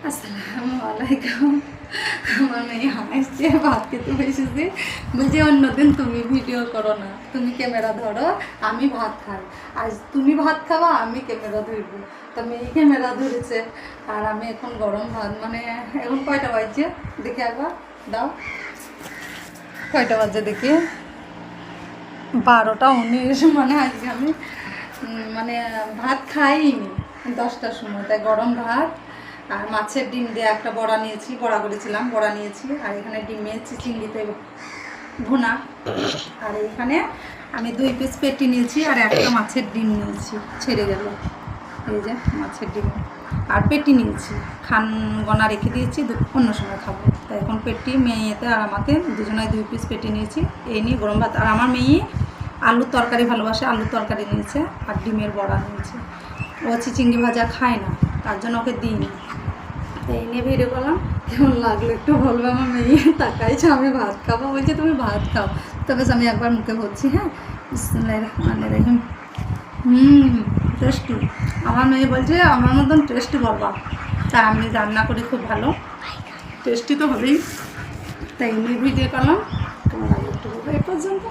আসসালামু আলাইকুম। আমার মেয়ে হাসছে, ভাত খেতে বসেছে, বলছে অন্যদিন তুমি ভিডিও করো না, তুমি ক্যামেরা ধরো, আমি ভাত খাই। আজ তুমি ভাত খাওয়া, আমি ক্যামেরা ধরবো। তো মেয়ে ক্যামেরা ধরেছে আর আমি এখন গরম ভাত, মানে এখন কয়টা বাজছে দেখি একবার দাও, কয়টা বাজছে দেখি, 12টা 19। মানে আজকে আমি মানে ভাত খাইনি 10টার সময়, তাই গরম ভাত আর মাছের ডিম দিয়ে একটা বড়া নিয়েছি, বড়া করেছিলাম, বড়া নিয়েছি। আর এখানে ডিমের চিংড়িতে ভুনা। আর এখানে আমি 2 পিস পেটি নিয়েছি আর একটা মাছের ডিম নিয়েছি, ছেড়ে গেল এই যে মাছের ডিম। আর পেটি নিয়েছি, খান গনা রেখে দিয়েছি, অন্য সময় খাবো। তাই এখন পেটি মেয়েতে আর আমাকে দুজনায় 2 পিস পেটি নিয়েছি, এই নিয়ে গরম ভাত। আর আমার মেয়ে আলুর তরকারি ভালোবাসে, আলুর তরকারি নিয়েছে আর ডিমের বড়া নিয়েছে। ও চিংড়ি ভাজা খায় না, তার জন্য ওকে দিইনি। তো এই নিয়ে ভিডিও করলাম। কেমন লাগলো একটু বলবো। আমার মেয়ে তাকাইছে, আমি ভাত খাবো, বলছে তুমি ভাত খাও। তবে আমি একবার মুখে বলছি, হ্যাঁ, বিসমিল্লাহির রহমানির রহিম। টেস্টি। আমার মেয়ে বলছে আমার মতন টেস্টি বাবা। তা আমি রান্না করি খুব ভালো, টেস্টি তো হবেই। তাই নিয়ে ভিডিও করলাম। কেমন লাগলো একটু বলবো এই পর্যন্ত।